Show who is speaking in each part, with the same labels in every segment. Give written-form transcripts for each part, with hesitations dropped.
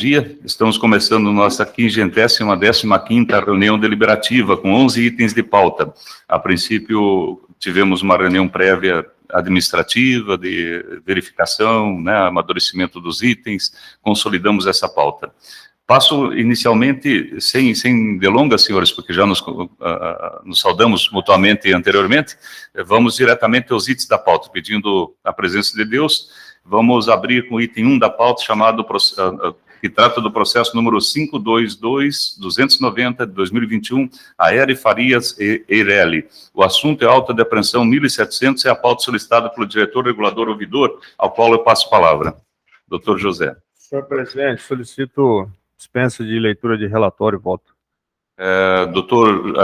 Speaker 1: dia. Estamos começando nossa 15ª reunião deliberativa, com 11 itens de pauta. A princípio, tivemos uma reunião prévia administrativa, de verificação, né, amadurecimento dos itens, consolidamos essa pauta. Passo inicialmente, sem delongas, senhores, porque já nos saudamos mutuamente anteriormente, vamos diretamente aos itens da pauta, pedindo a presença de Deus. Vamos abrir com o item 1 da pauta, chamado, que trata do processo número 522-290 de 2021, Aérea Farias e Eireli. O assunto é auto de apreensão 1.700, é a pauta solicitada pelo diretor regulador ouvidor, ao qual eu passo a palavra. Doutor José.
Speaker 2: Senhor presidente, solicito dispensa de leitura de relatório e voto.
Speaker 1: Doutor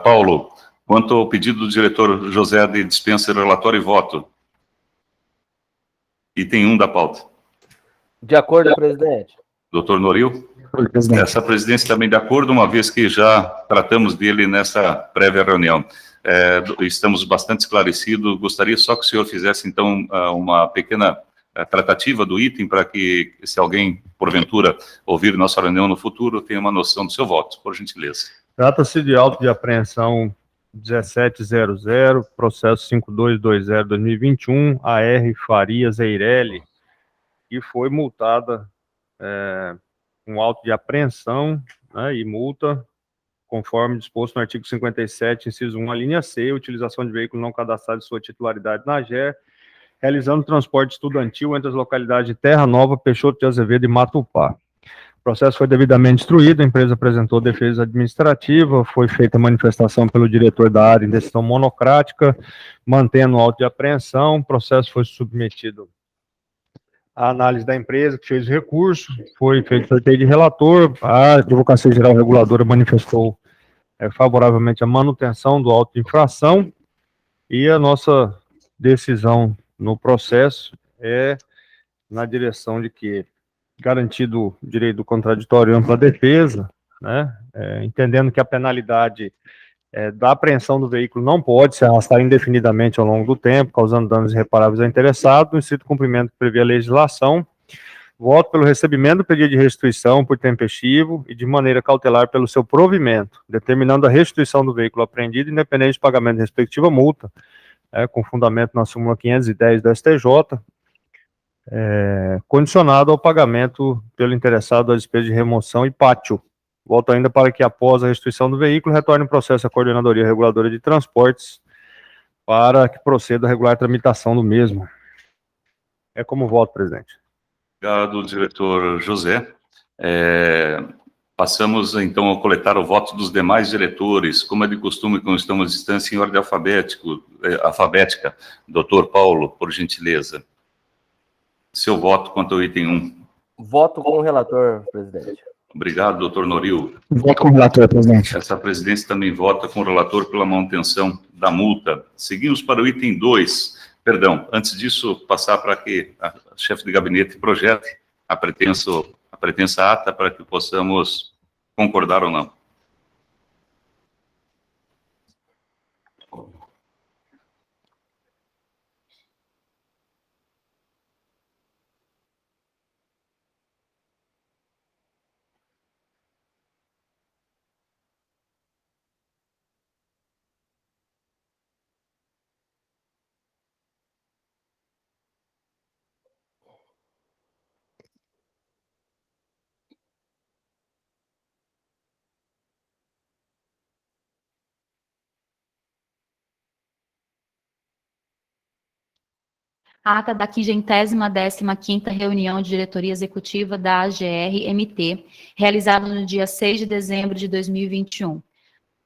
Speaker 1: Paulo, quanto ao pedido do diretor José de dispensa de relatório e voto. Item 1 da pauta.
Speaker 3: De acordo, presidente.
Speaker 1: Doutor Noril? Essa presidência também de acordo, uma vez que já tratamos dele nessa prévia reunião. Estamos bastante esclarecidos. Gostaria só que o senhor fizesse, então, uma pequena tratativa do item, para que, se alguém, porventura, ouvir nossa reunião no futuro, tenha uma noção do seu voto, por gentileza.
Speaker 2: Trata-se de auto de apreensão 1700, processo 5220-2021, AR Farias Eireli, e foi multada com auto de apreensão, né, e multa, conforme disposto no artigo 57, inciso 1, a linha C, utilização de veículo não cadastrado de sua titularidade na AGER, realizando transporte estudantil entre as localidades de Terra Nova, Peixoto de Azevedo e Matupá. O processo foi devidamente instruído, a empresa apresentou defesa administrativa, foi feita manifestação pelo diretor da área em decisão monocrática, mantendo o auto de apreensão, o processo foi submetido à análise da empresa, que fez o recurso, foi feito sorteio de relator, a Advocacia Geral Reguladora manifestou favoravelmente a manutenção do auto de infração, e a nossa decisão no processo é na direção de que, garantido o direito do contraditório e ampla defesa, né, entendendo que a penalidade da apreensão do veículo não pode se arrastar indefinidamente ao longo do tempo, causando danos irreparáveis ao interessado, no estrito cumprimento que prevê a legislação, voto pelo recebimento do pedido de restituição por tempestivo e de maneira cautelar pelo seu provimento, determinando a restituição do veículo apreendido, independente de pagamento da respectiva multa, com fundamento na súmula 510 do STJ, condicionado ao pagamento pelo interessado da despesa de remoção e pátio. Volto ainda para que, após a restituição do veículo, retorne o processo à Coordenadoria Reguladora de Transportes para que proceda a regular tramitação do mesmo. É como voto, presidente.
Speaker 1: Obrigado, diretor José. Passamos, então, a coletar o voto dos demais diretores. Como é de costume, quando estamos à distância, em ordem alfabética. Doutor Paulo, por gentileza. Seu voto quanto ao item 1.
Speaker 3: Voto com o relator, presidente.
Speaker 1: Obrigado, doutor Noril.
Speaker 4: Voto com o relator, presidente.
Speaker 1: Essa presidência também vota com o relator pela manutenção da multa. Seguimos para o item 2. Perdão, antes disso, passar para que a chefe de gabinete projete a pretensa ata para que possamos concordar ou não.
Speaker 5: Ata da 515ª reunião de diretoria executiva da AGR-MT, realizada no dia 6 de dezembro de 2021.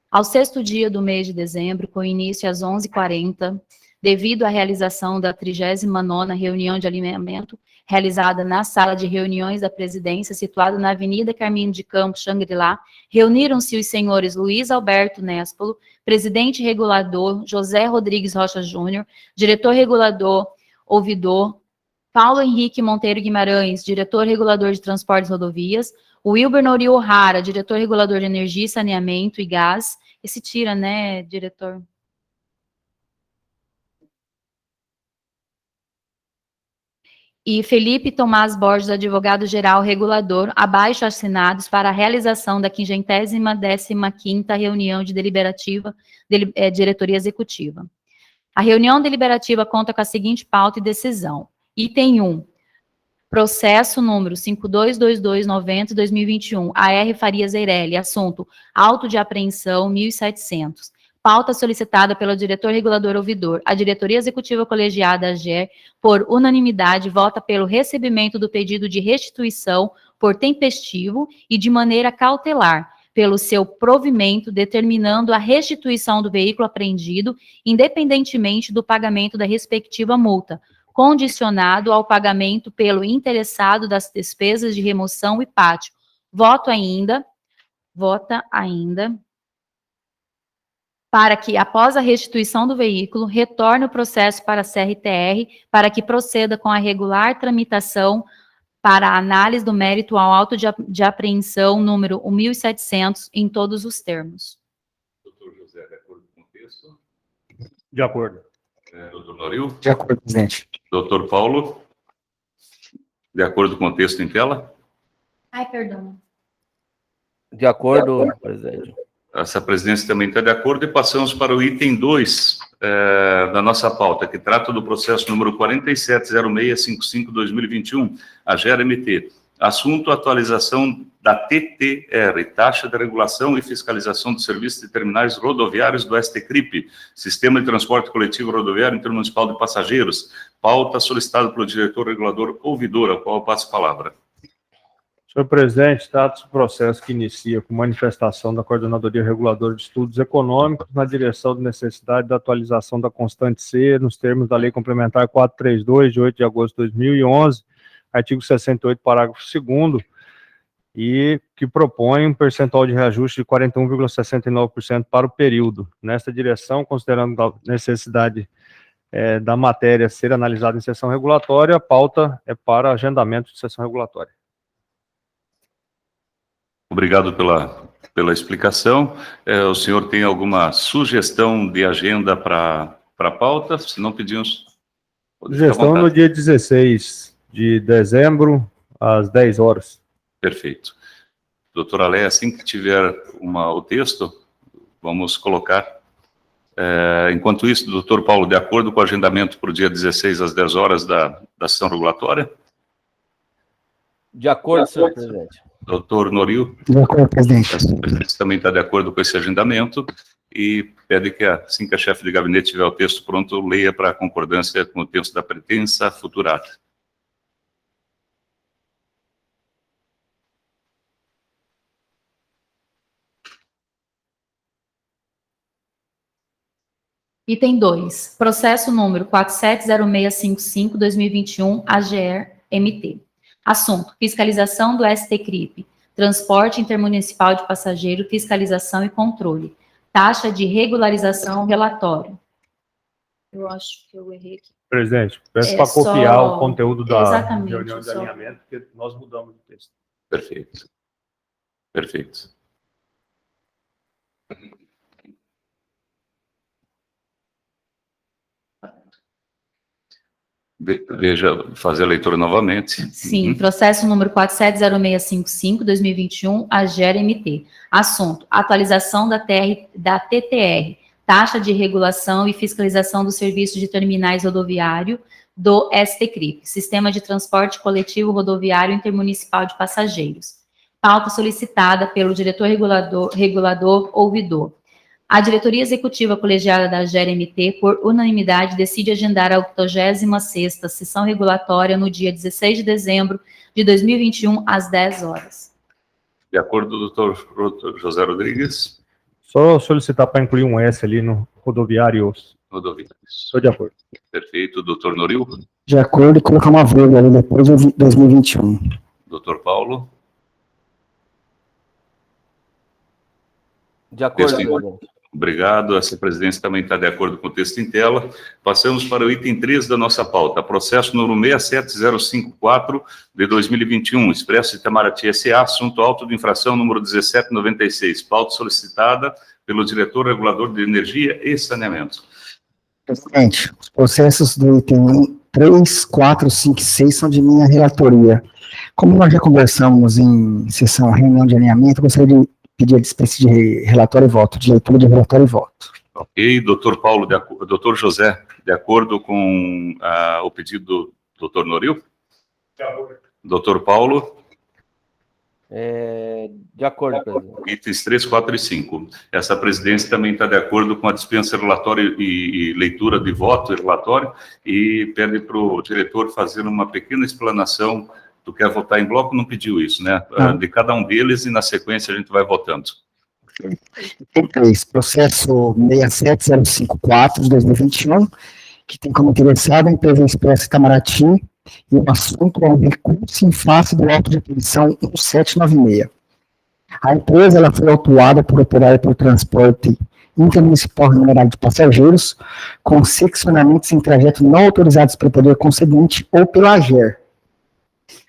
Speaker 5: Ao sexto dia do mês de dezembro, com início às 11h40, devido à realização da 39ª reunião de alinhamento, realizada na sala de reuniões da presidência, situada na Avenida Carminho de Campos, Xangri-Lá, reuniram-se os senhores Luiz Alberto Nespolo, presidente regulador, José Rodrigues Rocha Júnior, diretor regulador, ouvidor, Paulo Henrique Monteiro Guimarães, diretor regulador de transportes e rodovias, Wilber Noril O'Hara, diretor regulador de energia, saneamento e gás. Esse tira, né, diretor? e Felipe Tomás Borges, advogado-geral regulador, abaixo assinados para a realização da 515ª reunião de diretoria executiva. A reunião deliberativa conta com a seguinte pauta e decisão. Item 1. Processo número 522290-2021, AR Farias Eireli, assunto, auto de apreensão 1.700. Pauta solicitada pelo diretor regulador ouvidor. A diretoria executiva colegiada AGER, por unanimidade, vota pelo recebimento do pedido de restituição por tempestivo e de maneira cautelar, pelo seu provimento, determinando a restituição do veículo apreendido, independentemente do pagamento da respectiva multa, condicionado ao pagamento pelo interessado das despesas de remoção e pátio. Vota ainda, para que, após a restituição do veículo, retorne o processo para a CRTR, para que proceda com a regular tramitação para a análise do mérito ao auto de apreensão número 1.700 em todos os termos.
Speaker 1: Doutor José, de acordo com o texto?
Speaker 2: De acordo.
Speaker 1: Doutor Noril?
Speaker 4: De acordo, presidente.
Speaker 1: Doutor Paulo? De acordo com o texto em tela?
Speaker 5: Ai, perdão.
Speaker 3: De acordo, presidente.
Speaker 1: Essa presidência também está de acordo e passamos para o item 2 da nossa pauta, que trata do processo número 470655-2021, a GER-MT. Assunto, atualização da TTR, Taxa de Regulação e Fiscalização dos Serviços de Terminais Rodoviários do STCRIP, Sistema de Transporte Coletivo Rodoviário Intermunicipal de Passageiros. Pauta solicitada pelo diretor regulador ouvidor, ao qual eu passo a palavra.
Speaker 2: Senhor presidente, trata-se do processo que inicia com manifestação da Coordenadoria Reguladora de Estudos Econômicos na direção da necessidade da atualização da constante C nos termos da Lei Complementar 432, de 8 de agosto de 2011, artigo 68, parágrafo 2º, e que propõe um percentual de reajuste de 41,69% para o período. Nesta direção, considerando a necessidade da matéria ser analisada em sessão regulatória, a pauta é para agendamento de sessão regulatória.
Speaker 1: Obrigado pela explicação. O senhor tem alguma sugestão de agenda para a pauta? Se não pedimos...
Speaker 2: Sugestão no dia 16 de dezembro, às 10 horas.
Speaker 1: Perfeito. Doutora Léa, assim que tiver o texto, vamos colocar. Enquanto isso, doutor Paulo, de acordo com o agendamento para o dia 16 às 10 horas da sessão regulatória?
Speaker 3: De acordo, senhor presidente.
Speaker 1: Doutor Noril?
Speaker 4: De acordo, presidente.
Speaker 1: O presidente também está de acordo com esse agendamento e pede que, assim que a chefe de gabinete tiver o texto pronto, leia para a concordância com o texto da pretensa futura ata.
Speaker 5: Item 2. Processo número 470655-2021, AGR-MT. Assunto, fiscalização do STCRIP, transporte intermunicipal de passageiro, fiscalização e controle. Taxa de regularização, relatório. Eu acho que eu errei aqui.
Speaker 2: Presidente, peço para copiar o conteúdo da reunião de
Speaker 5: só...
Speaker 2: alinhamento, porque nós mudamos o texto.
Speaker 1: Perfeito. Perfeito. Veja, fazer a leitura novamente.
Speaker 5: Sim, processo número 470655-2021, AGER-MT. Assunto, atualização da TTR, taxa de regulação e fiscalização do serviço de terminais rodoviário do STCRIP, Sistema de Transporte Coletivo Rodoviário Intermunicipal de Passageiros. Pauta solicitada pelo diretor regulador ouvidor. A diretoria executiva colegiada da AGER-MT, por unanimidade, decide agendar a 86ª sessão regulatória no dia 16 de dezembro de 2021, às 10 horas.
Speaker 1: De acordo, doutor José Rodrigues?
Speaker 2: Só solicitar para incluir um S ali no rodoviários.
Speaker 1: Rodoviários.
Speaker 2: Estou de acordo.
Speaker 1: Perfeito. Doutor Noril?
Speaker 4: De acordo e colocar uma vírgula ali depois de 2021.
Speaker 1: Doutor Paulo?
Speaker 3: De acordo, presidente.
Speaker 1: Obrigado. Essa presidência também está de acordo com o texto em tela. Passamos para o item 3 da nossa pauta. Processo número 67054 de 2021, Expresso Itamaraty S.A., assunto auto de infração número 1796. Pauta solicitada pelo diretor regulador de energia e saneamento.
Speaker 4: Presidente, os processos do item 1 3, 4, 5 e 6 são de minha relatoria. Como nós já conversamos em reunião de alinhamento, eu gostaria de pedir a dispensa de relatório e voto, de leitura de relatório e voto.
Speaker 1: Ok, doutor Paulo, doutor José, de acordo com o pedido do doutor Noril? Doutor Paulo?
Speaker 3: De acordo, presidente.
Speaker 1: Itens 3, 4 e 5. Essa presidência também está de acordo com a dispensa relatório e leitura de voto e relatório, e pede para o diretor fazer uma pequena explanação do que é votar em bloco, não pediu isso, né? De cada um deles, e na sequência a gente vai votando.
Speaker 4: Tem 3, processo 67054 de 2021, que tem como interessado a empresa Expresso Itamaraty, e o assunto é um recurso em face do auto de apreensão 1796. A empresa ela foi autuada por operar por transporte intermunicipal remunerado de passageiros, com seccionamentos em trajeto não autorizados pelo poder concedente ou pela AGER.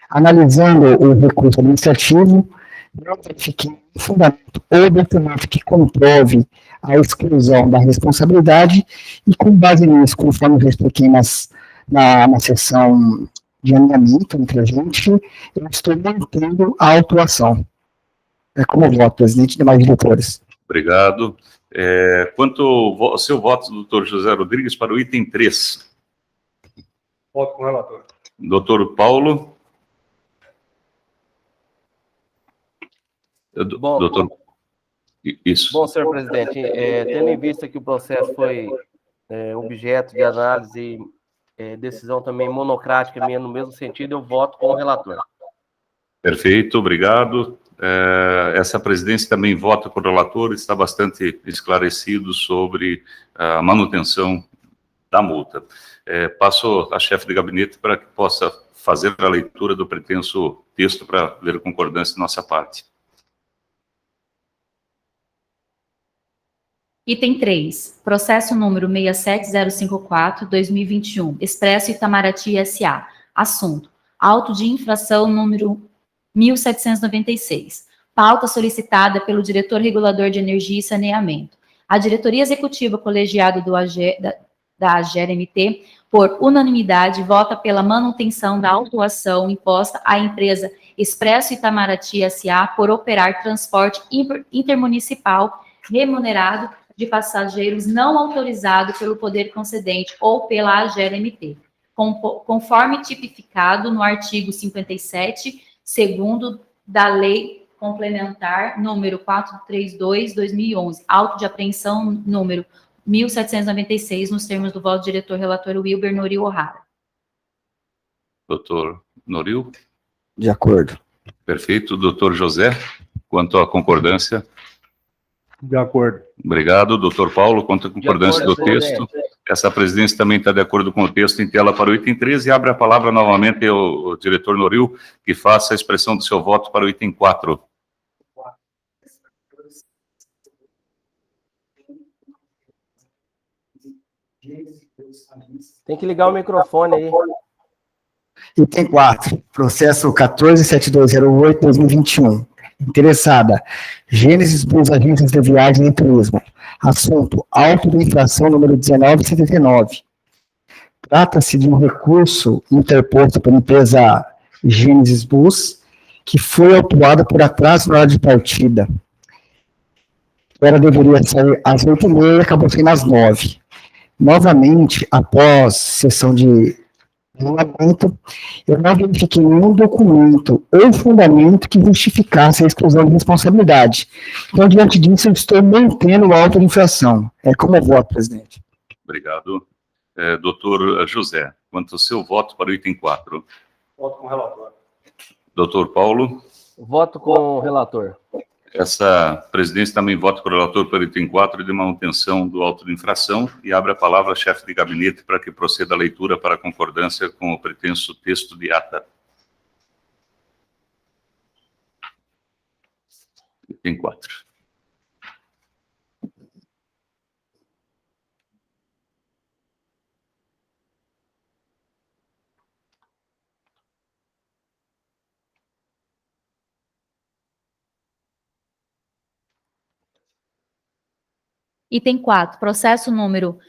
Speaker 4: Analisando o recurso administrativo, não verifiquei fundamento ou documento que comprove a exclusão da responsabilidade, e com base nisso, conforme eu já expliquei na sessão de alinhamento entre a gente, eu estou mantendo a autuação. Como voto, presidente e demais diretores.
Speaker 1: Obrigado. Quanto ao seu voto, doutor José Rodrigues, para o item 3.
Speaker 2: Voto com o relator.
Speaker 1: Doutor Paulo?
Speaker 3: Bom,
Speaker 1: doutor... Isso.
Speaker 3: Bom, senhor presidente, tendo em vista que o processo foi objeto de análise e decisão também monocrática minha no mesmo sentido, eu voto com o relator.
Speaker 1: Perfeito, obrigado. Essa presidência também vota com o relator, está bastante esclarecido sobre a manutenção da multa. Passo a chefe de gabinete para que possa fazer a leitura do pretenso texto para ler concordância de nossa parte.
Speaker 5: Item 3, processo número 67054-2021, Expresso Itamaraty S.A. Assunto, auto de infração número 1796. Pauta solicitada pelo diretor regulador de energia e saneamento. A diretoria executiva colegiada da AGER-MT, por unanimidade, vota pela manutenção da autuação imposta à empresa Expresso Itamaraty S.A. por operar transporte intermunicipal remunerado de passageiros não autorizado pelo poder concedente ou pela AGER-MT, conforme tipificado no artigo 57, segundo da Lei Complementar número 432/2011, auto de apreensão número 1796, nos termos do voto do diretor-relator Wilber Noril O'Hara.
Speaker 1: Doutor Noril?
Speaker 4: De acordo.
Speaker 1: Perfeito. Doutor José, quanto à concordância?
Speaker 2: De acordo.
Speaker 1: Obrigado. Doutor Paulo, quanto à concordância do texto? Essa presidência também está de acordo com o texto em tela para o item 13, e abre a palavra novamente ao diretor Noril, que faça a expressão do seu voto para o item 4.
Speaker 3: Tem que ligar o microfone aí.
Speaker 4: Item 4, processo 147208-2021. Interessada, Gênesis Bus Agências de Viagem e Turismo. Assunto, auto de infração número 1979. Trata-se de um recurso interposto pela empresa Gênesis Bus, que foi autuada por atraso na hora de partida. Ela deveria sair às 8h30 e acabou saindo às 9h. Novamente, após sessão de regulamento, eu não verifiquei nenhum documento ou fundamento que justificasse a exclusão de responsabilidade. Então, diante disso, eu estou mantendo o auto de infração. Como eu voto, presidente.
Speaker 1: Obrigado. Doutor José, quanto ao seu voto para o item 4?
Speaker 2: Voto com o relator.
Speaker 1: Doutor Paulo?
Speaker 3: Voto com o relator.
Speaker 1: Essa presidência também vota com o relator para o item 4 de manutenção do auto de infração, e abre a palavra ao chefe de gabinete para que proceda a leitura para a concordância com o pretenso texto de ata. Item 4.
Speaker 5: Item 4, processo número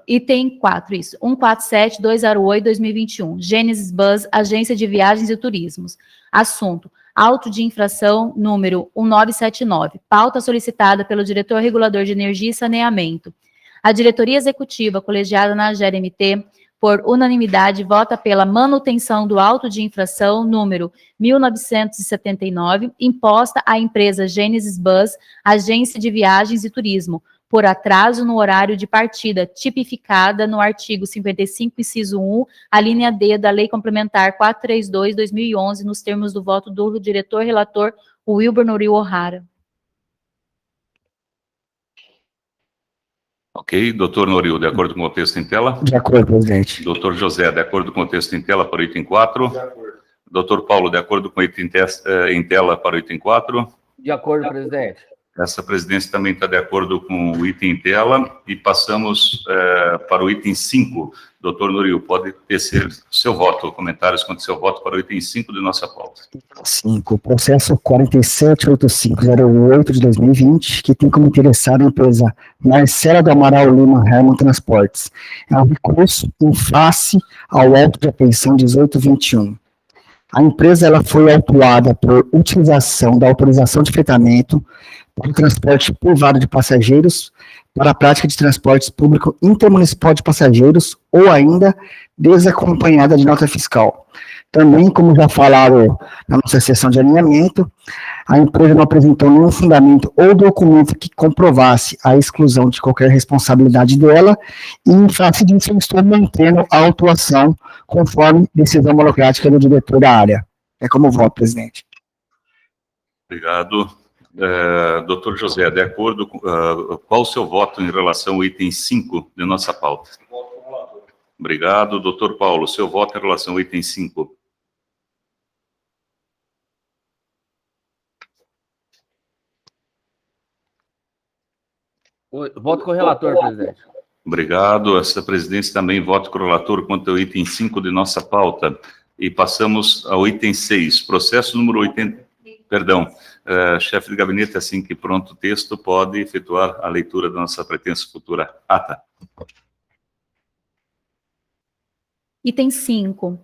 Speaker 5: item 4, isso, 147-208-2021, Genesis Bus, Agência de Viagens e Turismos. Assunto, auto de infração número 1979, pauta solicitada pelo diretor regulador de energia e saneamento. A diretoria executiva colegiada na AGER-MT, por unanimidade, vota pela manutenção do auto de infração número 1979, imposta à empresa Genesis Bus, Agência de Viagens e Turismo, por atraso no horário de partida, tipificada no artigo 55, inciso 1, a linha D da Lei Complementar 432/2011, nos termos do voto do diretor-relator Wilber Noril O'Hara.
Speaker 1: Ok, doutor Noril, de acordo com o texto em tela?
Speaker 4: De acordo, presidente.
Speaker 1: Doutor José, de acordo com o texto em tela para o item 4? De acordo. Doutor Paulo, de acordo com o item em tela para o item 4?
Speaker 3: De acordo, presidente.
Speaker 1: Essa presidência também está de acordo com o item em tela e passamos para o item 5. Doutor Noril, pode tecer seu voto, comentários quanto ao seu voto para o item 5 de nossa pauta.
Speaker 4: 5. Processo 478508 de 2020, que tem como interessada a empresa Marcela do Amaral Lima Herman Transportes. É um recurso em face ao auto de apreensão 1821. A empresa ela foi autuada por utilização da autorização de fretamento para o transporte privado de passageiros para a prática de transportes público intermunicipal de passageiros ou ainda desacompanhada de nota fiscal. Também, como já falaram na nossa sessão de alinhamento, a empresa não apresentou nenhum fundamento ou documento que comprovasse a exclusão de qualquer responsabilidade dela e, em face disso, eu estou mantendo a autuação conforme decisão monocrática do diretor da área. É como voto, presidente.
Speaker 1: Obrigado. Doutor José, de acordo com qual o seu voto em relação ao item 5 de nossa pauta? Obrigado. Doutor Paulo, seu voto em relação ao item 5?
Speaker 3: Voto com o relator, presidente.
Speaker 1: Obrigado. Essa presidência também vota com o relator quanto ao item 5 de nossa pauta. E passamos ao item 6, processo número 80... Perdão, chefe de gabinete, assim que pronto o texto, pode efetuar a leitura da nossa pretensa futura ata.
Speaker 5: Item 5,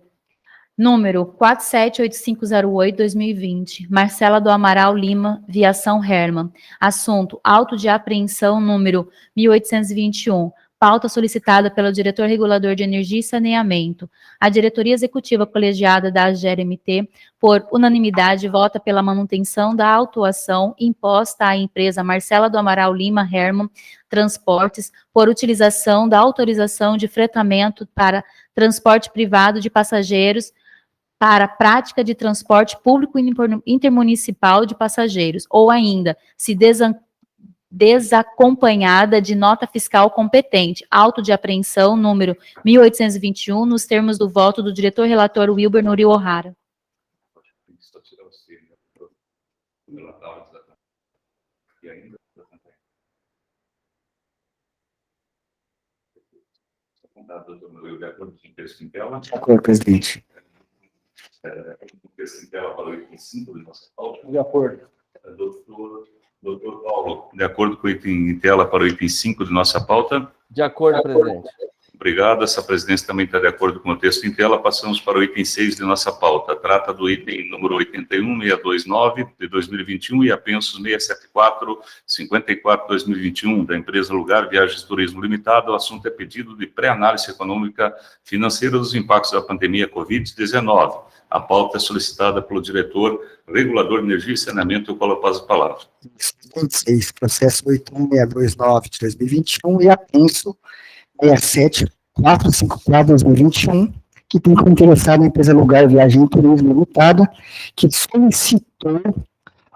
Speaker 5: número 478508-2020, Marcela do Amaral Lima, Viação Herman. Assunto, auto de apreensão número 1821, pauta solicitada pelo diretor regulador de energia e saneamento. A diretoria executiva colegiada da AGER-MT, por unanimidade, vota pela manutenção da autuação imposta à empresa Marcela do Amaral Lima Herman Transportes por utilização da autorização de fretamento para transporte privado de passageiros para prática de transporte público intermunicipal de passageiros, ou ainda, se desacompanhada de nota fiscal competente, auto de apreensão número 1821, nos termos do voto do diretor-relator Wilber Noril O'Hara.
Speaker 1: De acordo com o texto em tela?
Speaker 4: De acordo, presidente.
Speaker 1: O texto em tela para o item 5 de nossa pauta?
Speaker 3: De acordo.
Speaker 1: Doutor Paulo, de acordo com o item em tela para o item 5 de nossa pauta?
Speaker 3: De acordo, presidente.
Speaker 1: Obrigado. Essa presidência também está de acordo com o texto em tela. Passamos para o item 6 de nossa pauta. Trata do item número 81629 de 2021 e apensos 67454-2021 da empresa Lugar Viagens Turismo Limitado. O assunto é pedido de pré-análise econômica financeira dos impactos da pandemia Covid-19. A pauta é solicitada pelo diretor regulador de energia e saneamento, eu coloco as palavras.
Speaker 4: 26, processo 81629 de 2021 e apenso 67454-2021, que tem como interessado a empresa Lugar Viagem e Turismo Limitada, que solicitou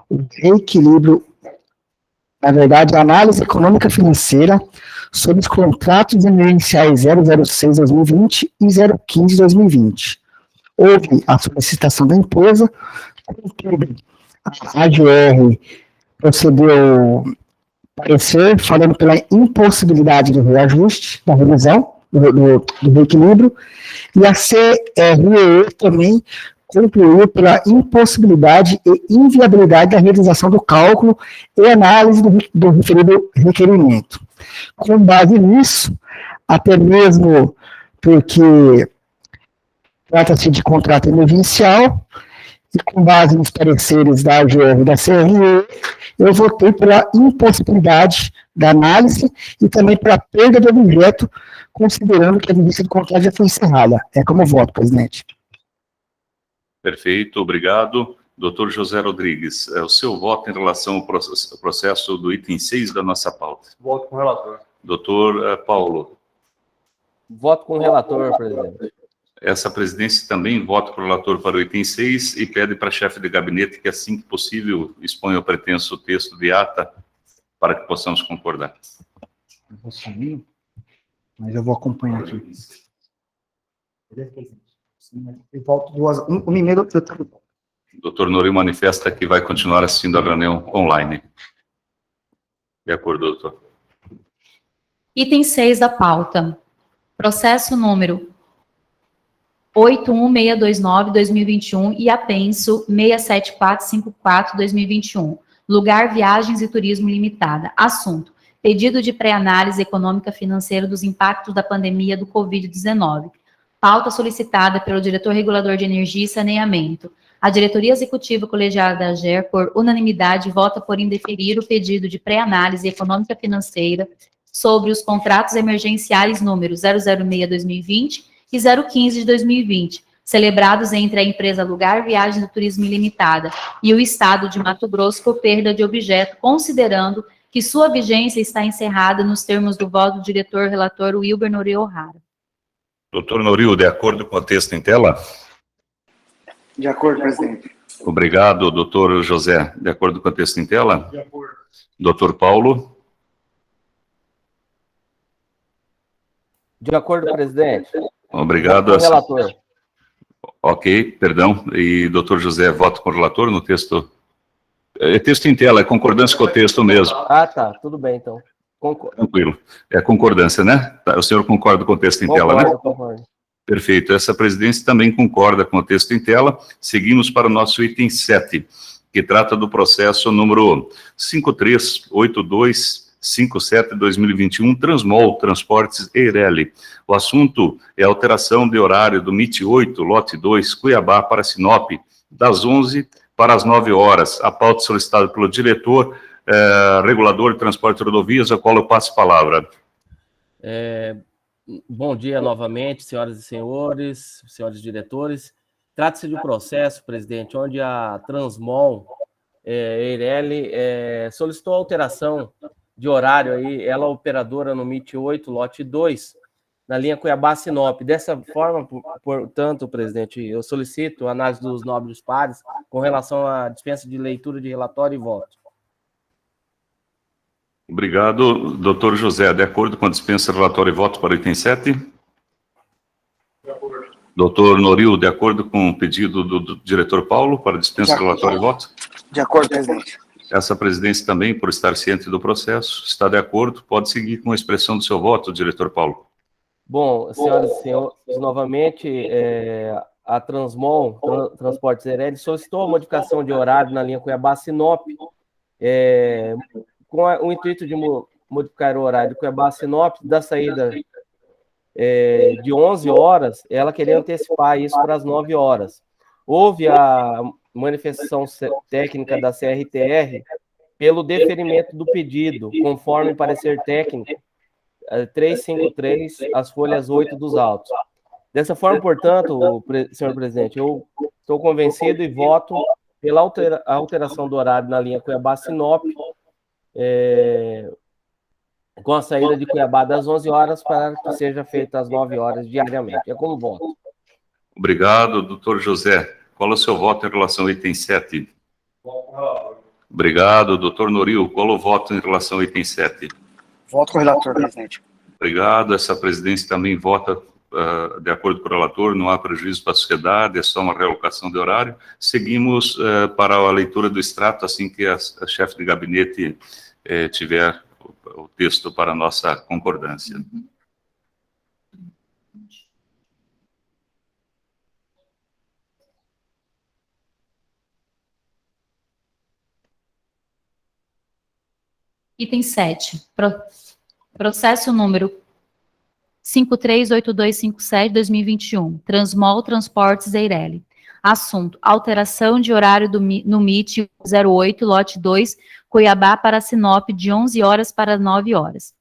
Speaker 4: o reequilíbrio, na verdade, a análise econômica financeira sobre os contratos emergenciais 006-2020 e 015-2020. Houve a solicitação da empresa, a AGR procedeu parecer falando pela impossibilidade do reajuste, da revisão, do reequilíbrio, e a CRE também concluiu pela impossibilidade e inviabilidade da realização do cálculo e análise do referido requerimento. Com base nisso, até mesmo porque trata-se de contrato emergencial, e com base nos pareceres da AGR e da CRE, eu votei pela impossibilidade da análise e também pela perda do objeto, considerando que a vista do contrato já foi encerrada. É como voto, presidente.
Speaker 1: Perfeito, obrigado. Doutor José Rodrigues, o seu voto em relação ao processo do item 6 da nossa pauta.
Speaker 2: Voto com o relator.
Speaker 1: Doutor Paulo,
Speaker 3: Voto com o relator, presidente.
Speaker 1: essa presidência também vota com o relator para o item 6 e pede para a chefe de gabinete que, assim que possível, exponha o pretenso texto de ata para que possamos concordar.
Speaker 4: Eu vou sair, mas eu vou acompanhar aqui. Eu volto 1h30 do tempo.
Speaker 1: O doutor Noril manifesta que vai continuar assistindo a reunião online. De acordo, doutor.
Speaker 5: Item 6 da pauta. Processo número 81629-2021 e apenso 67454-2021. Lugar Viagens e Turismo Limitada. Assunto: pedido de pré-análise econômica financeira dos impactos da pandemia do Covid-19. Pauta solicitada pelo diretor regulador de energia e saneamento. A diretoria executiva colegiada da AGER, por unanimidade, vota por indeferir o pedido de pré-análise econômica financeira sobre os contratos emergenciais número 006-2020 e 015 de 2020, celebrados entre a empresa Lugar Viagens e Turismo Ilimitada e o Estado de Mato Grosso por perda de objeto, considerando que sua vigência está encerrada nos termos do voto do diretor-relator Wilber Noril O'Hara.
Speaker 1: Doutor Noril, de acordo com o texto em tela?
Speaker 4: De acordo, presidente.
Speaker 1: Obrigado, doutor José. De acordo com o texto em tela?
Speaker 2: De acordo.
Speaker 1: Doutor Paulo?
Speaker 3: De acordo, presidente.
Speaker 1: Obrigado.
Speaker 3: Voto com o relator.
Speaker 1: Ok, perdão. E doutor José, voto com o relator no texto? É texto em tela, é concordância com o texto mesmo.
Speaker 3: Ah, tá. Tudo bem, então. Concordo.
Speaker 1: Tranquilo. É concordância, né? Tá, o senhor concorda com o texto em tela, né?
Speaker 3: Concordo.
Speaker 1: Perfeito. Essa presidência também concorda com o texto em tela. Seguimos para o nosso item 7, que trata do processo número 538257-2021, Transmol Transportes Eireli. O assunto é alteração de horário do MIT 8, lote 2, Cuiabá para Sinop, das 11 para as 9 horas. A pauta solicitada pelo diretor regulador de transporte de rodovias, ao qual eu passo a palavra.
Speaker 3: Bom dia novamente, senhoras e senhores, senhores diretores. Trata-se de um processo, presidente, onde a Transmol Eireli solicitou alteração de horário, aí, ela é operadora no MIT 8, lote 2, na linha Cuiabá-Sinop. Dessa forma, portanto, presidente, eu solicito a análise dos nobres pares com relação à dispensa de leitura de relatório e voto.
Speaker 1: Obrigado, doutor José. De acordo com a dispensa, relatório e voto para o item 7? De acordo. Doutor Noril, de acordo com o pedido do diretor Paulo para dispensa, relatório e voto?
Speaker 4: De acordo, presidente.
Speaker 1: Essa presidência também, por estar ciente do processo, está de acordo, pode seguir com a expressão do seu voto, diretor Paulo.
Speaker 3: Bom, senhoras e senhores, novamente, a Transmol, Transportes Eireli, solicitou a modificação de horário na linha Cuiabá-Sinop, com o intuito de modificar o horário de Cuiabá-Sinop, da saída de 11 horas, ela queria antecipar isso para as 9 horas. Houve a manifestação técnica da CRTR pelo deferimento do pedido, conforme parecer técnico 353, as folhas 8 dos autos. Dessa forma, portanto, senhor presidente, eu estou convencido e voto pela alteração do horário na linha Cuiabá-Sinop, com a saída de Cuiabá das 11 horas para que seja feita às 9 horas diariamente. É como voto.
Speaker 1: Obrigado, doutor José. Qual é o seu voto em relação ao item 7? Obrigado, doutor Noril. Qual é o voto em relação ao item 7?
Speaker 4: Voto com o relator, presidente.
Speaker 1: Obrigado. Essa presidência também vota de acordo com o relator, não há prejuízo para a sociedade, é só uma realocação de horário. Seguimos para a leitura do extrato, assim que a chefe de gabinete tiver o texto para a nossa concordância.
Speaker 5: Item 7. Processo número 538257-2021, Transmol Transportes Eireli. Assunto: alteração de horário no MIT 08, lote 2, Cuiabá para Sinop, de 11 horas para 9 horas.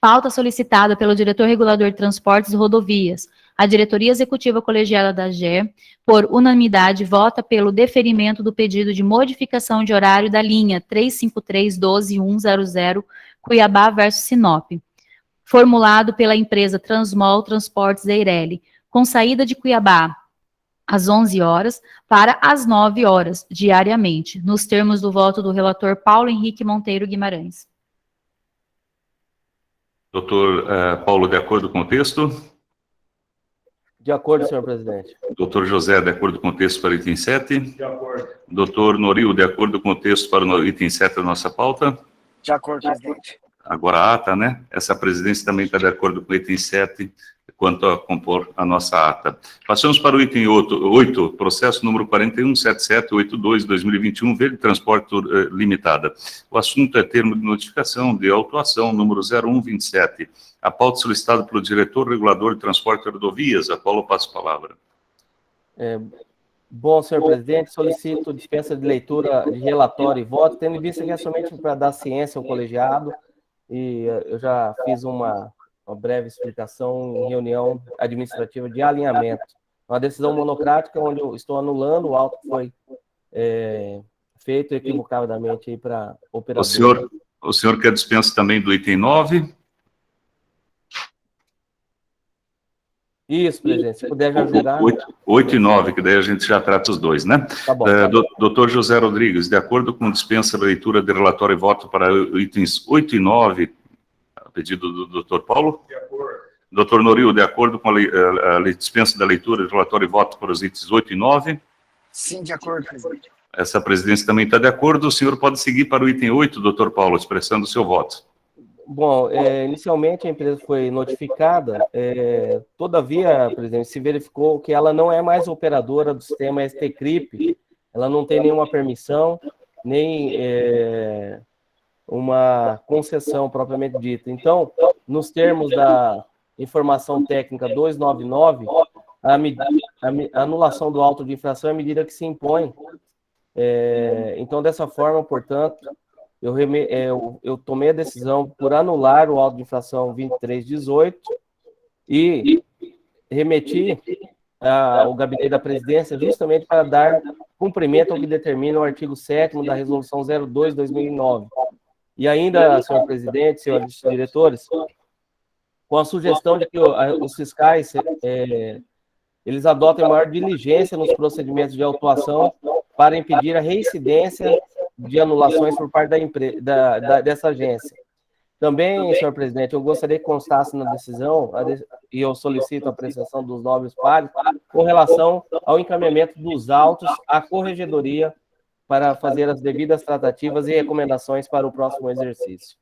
Speaker 5: Pauta solicitada pelo diretor regulador de transportes e rodovias. A diretoria executiva colegiada da AGE, por unanimidade, vota pelo deferimento do pedido de modificação de horário da linha 353-12-100, Cuiabá versus Sinop, formulado pela empresa Transmol Transportes Eireli, com saída de Cuiabá às 11 horas para às 9 horas, diariamente, nos termos do voto do relator Paulo Henrique Monteiro Guimarães.
Speaker 1: Doutor Paulo, de acordo com o texto?
Speaker 3: De acordo, senhor presidente.
Speaker 1: Doutor José, de acordo com o texto para o item 7? De acordo. Doutor Noril, de acordo com o texto para o item 7 da nossa pauta?
Speaker 6: De acordo, presidente.
Speaker 1: Agora a ata, né? Essa presidência também está de acordo com o item 7, quanto a compor a nossa ata. Passamos para o item 8, processo número 417782-2021, Verde Transporte Limitada. O assunto é termo de notificação de autuação número 0127. A pauta solicitada pelo diretor regulador de transporte e rodovias. Apolo, passo a palavra.
Speaker 3: Bom, senhor presidente, solicito dispensa de leitura de relatório e voto, tendo em vista que é somente para dar ciência ao colegiado, e eu já fiz uma breve explicação em reunião administrativa de alinhamento. Uma decisão monocrática onde eu estou anulando o auto que foi feito equivocadamente para operador.
Speaker 1: O senhor quer dispensa também do item 9?
Speaker 3: Isso, presidente, se puder já julgar.
Speaker 1: 8 e 9, que daí a gente já trata os dois, né?
Speaker 3: Tá bom.
Speaker 1: Doutor José Rodrigues, de acordo com dispensa da leitura de relatório e voto para itens 8 e 9, a pedido do doutor Paulo? De acordo. Doutor Noril, de acordo com a dispensa da leitura de relatório e voto para os itens 8 e 9?
Speaker 6: Sim, de acordo, presidente.
Speaker 1: Essa presidência também está de acordo. O senhor pode seguir para o item 8, doutor Paulo, expressando o seu voto.
Speaker 3: Bom, inicialmente a empresa foi notificada, todavia, presidente, se verificou que ela não é mais operadora do sistema STCRIP, ela não tem nenhuma permissão, nem uma concessão propriamente dita. Então, nos termos da informação técnica 299, a anulação do auto de infração é a medida que se impõe. Então, dessa forma, portanto, eu tomei a decisão por anular o auto de infração 2318 e remeti ao gabinete da presidência justamente para dar cumprimento ao que determina o artigo 7º da resolução 02/2009. E ainda, senhor presidente, senhores diretores, com a sugestão de que os fiscais eles adotem maior diligência nos procedimentos de autuação para impedir a reincidência de anulações por parte dessa agência. Também, senhor presidente, eu gostaria que constasse na decisão, e eu solicito a apreciação dos nobres pares, com relação ao encaminhamento dos autos à corregedoria para fazer as devidas tratativas e recomendações para o próximo exercício.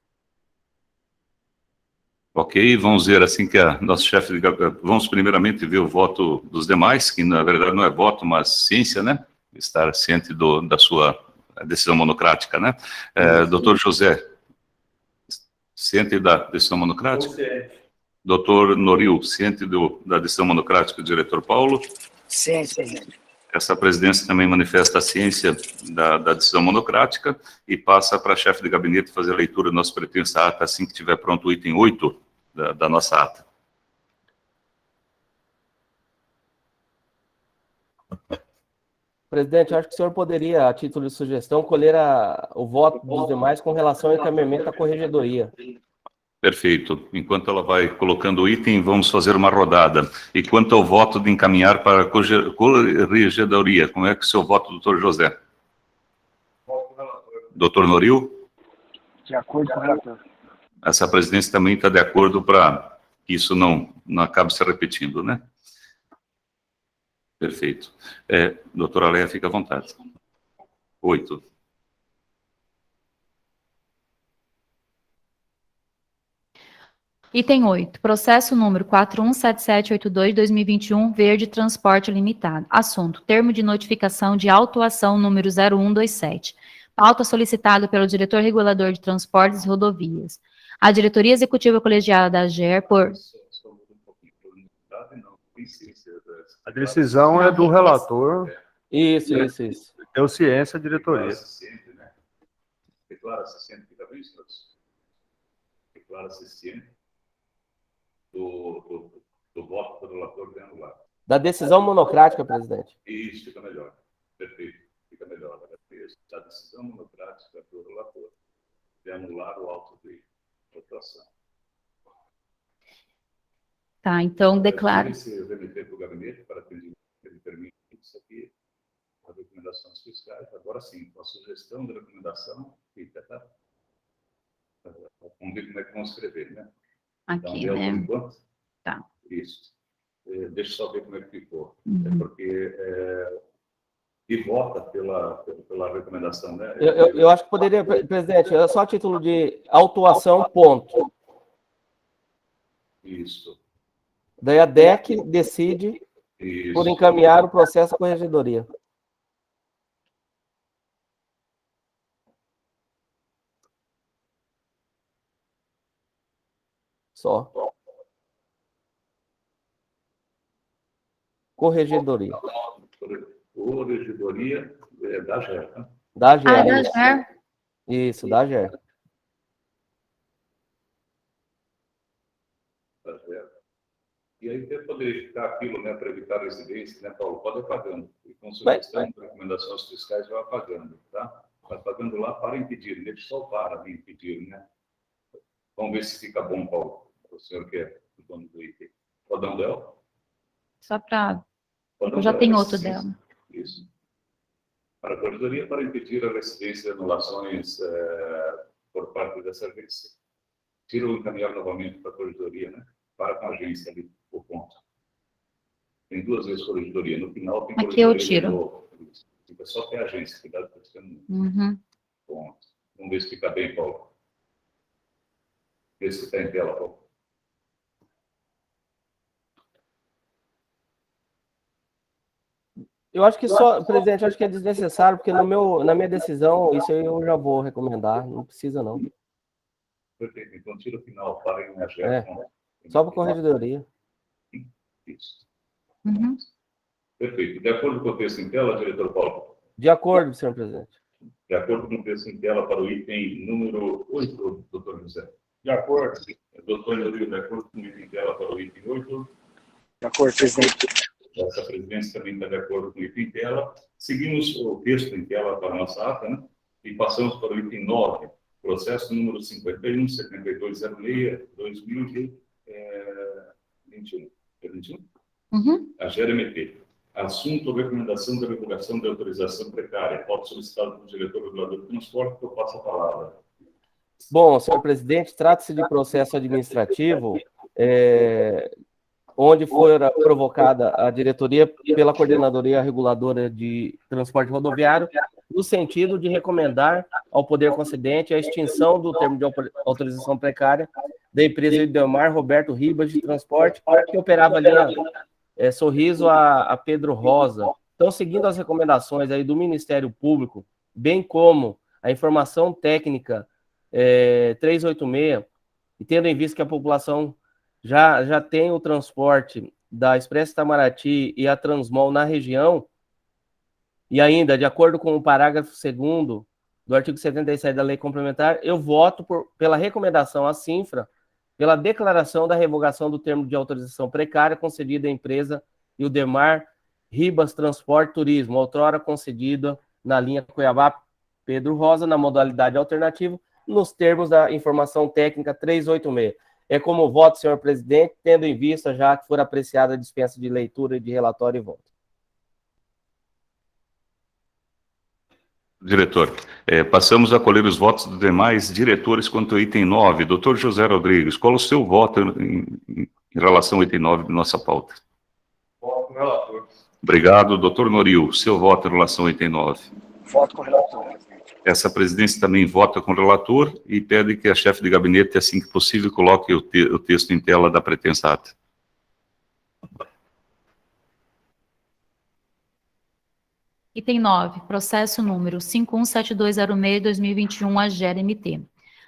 Speaker 1: Ok, vamos ver assim que a nosso chefe de gabinete, vamos primeiramente ver o voto dos demais, que na verdade não é voto, mas ciência, né? Estar ciente da sua decisão monocrática, né? Doutor José, ciente da decisão monocrática? Doutor Noril, ciente da decisão monocrática do diretor Paulo?
Speaker 6: Ciência, presidente.
Speaker 1: Essa presidência também manifesta a ciência da decisão monocrática e passa para a chefe de gabinete fazer a leitura da nossa pretensa ata assim que tiver pronto o item 8 da nossa ata.
Speaker 3: Presidente, eu acho que o senhor poderia, a título de sugestão, colher o voto dos demais com relação ao encaminhamento à corregedoria.
Speaker 1: Perfeito. Enquanto ela vai colocando o item, vamos fazer uma rodada. E quanto ao voto de encaminhar para a corregedoria, como é que é o seu voto, doutor José? Doutor Noril?
Speaker 6: De acordo com o relator.
Speaker 1: Essa presidência também está de acordo para que isso não acabe se repetindo, né? Perfeito. Doutora Leia, fica à vontade. 8.
Speaker 5: Item 8. Processo número 417782-2021, Verde Transporte Limitado. Assunto: termo de notificação de autuação número 0127. Pauta solicitada pelo diretor regulador de transportes e rodovias. A diretoria executiva colegiada da AGER, por...
Speaker 2: A decisão é do relator,
Speaker 3: Isso.
Speaker 2: deu ciência à diretoria.
Speaker 1: Declara-se ciente, fica bem, senhores? Declara-se ciente do voto do relator de anular.
Speaker 3: Da decisão monocrática, presidente.
Speaker 1: Isso, fica melhor. Perfeito, fica melhor. A decisão monocrática do relator de anular o auto de votação.
Speaker 5: Tá, então declaro.
Speaker 1: Esse remeter para o gabinete para atendimento, ele permite isso aqui, as recomendações fiscais. Agora sim, com a sugestão da recomendação, fica, tá? Vamos ver como é que vamos escrever, né?
Speaker 5: Aqui,
Speaker 1: então,
Speaker 5: né?
Speaker 1: por enquanto?
Speaker 5: Tá.
Speaker 1: Isso. Deixa eu só ver como é que ficou.
Speaker 5: Uhum.
Speaker 1: É porque... e vota pela recomendação, né?
Speaker 3: Eu acho que poderia, presidente, é só a título de autuação, ponto.
Speaker 1: Isso.
Speaker 3: Daí a DEC decide por encaminhar o processo à corregedoria. Só. Corregedoria.
Speaker 1: Corregedoria da AGER, né?
Speaker 3: Da AGER.
Speaker 5: Ah, da AGER.
Speaker 3: Isso, da AGER.
Speaker 1: Da AGER. E aí poderia ficar aquilo, né, para evitar residência, né, Paulo? Pode ir apagando. E com sugestão de recomendações fiscais, vai apagando, tá? Vai apagando lá para impedir. Deixa só o para de impedir, né? Vamos ver se fica bom, Paulo. O senhor que é o dono do item. Rodão dela?
Speaker 5: Só para... Eu já tenho outro dela.
Speaker 1: Isso. Para a corregedoria, para impedir a residência de anulações por parte dessa agência. Tira o encaminhar novamente para a corregedoria, né? Para com a agência ali, o ponto. Tem duas vezes corregedoria. No final tem
Speaker 5: aqui eu
Speaker 1: corregedoria
Speaker 5: tiro.
Speaker 1: de novo. Fica só que a agência. Cuidado para você não...
Speaker 5: Uhum.
Speaker 1: Ponto. Vamos ver se fica bem, Paulo. Vê se está em tela, Paulo.
Speaker 3: Eu acho que só, presidente, acho que é desnecessário, porque na minha decisão, isso aí eu já vou recomendar, não precisa não.
Speaker 1: Perfeito, então tira o final, para em AGER.
Speaker 3: Só para corregedoria.
Speaker 1: Isso.
Speaker 5: Uhum.
Speaker 1: Perfeito. De acordo com o texto em tela, diretor Paulo?
Speaker 3: De acordo, senhor presidente.
Speaker 1: De acordo com o texto em tela para o item número 8, doutor José?
Speaker 6: De acordo.
Speaker 1: Doutor Rodrigo, de acordo com o item em tela para o item 8?
Speaker 6: De acordo, presidente.
Speaker 1: Essa presidência também está de acordo com o item em tela. Seguimos o texto em tela para a nossa ata, né? E passamos para o item 9, processo número 51, 7206, 2021. É 21?
Speaker 5: Uhum.
Speaker 1: A GRMT. Assunto ou recomendação da revogação da autorização precária. Pode solicitar do diretor regulador de transporte que eu passo a palavra.
Speaker 3: Bom, senhor presidente, trata-se de processo administrativo onde foi provocada a diretoria pela Coordenadoria Reguladora de Transporte Rodoviário, no sentido de recomendar ao Poder Concedente a extinção do termo de autorização precária da empresa Idemar Roberto Ribas de Transporte, que operava a linha Sorriso a Pedro Rosa. Então, seguindo as recomendações aí do Ministério Público, bem como a informação técnica 386, e tendo em vista que a população já tem o transporte da Expresso Itamaraty e a Transmol na região, e ainda, de acordo com o parágrafo 2º do artigo 77 da Lei Complementar, eu voto pela recomendação à CINFRA, pela declaração da revogação do termo de autorização precária concedida à empresa Idemar Ribas Transporte Turismo, outrora concedida na linha Cuiabá-Pedro Rosa, na modalidade alternativa, nos termos da informação técnica 386. É como voto, senhor presidente, tendo em vista já que for apreciada a dispensa de leitura de relatório e voto.
Speaker 1: Diretor, passamos a colher os votos dos demais diretores quanto ao item 9. Doutor José Rodrigues, qual o seu voto em relação ao item 9 de nossa pauta?
Speaker 2: Voto com o relator.
Speaker 1: Obrigado. Doutor Noril, seu voto em relação ao item 9?
Speaker 6: Voto com o relator, presidente.
Speaker 1: Essa presidência também vota com o relator e pede que a chefe de gabinete, assim que possível, coloque o texto em tela da pretensa ata.
Speaker 5: Item 9, processo número 517206-2021, a GRMT.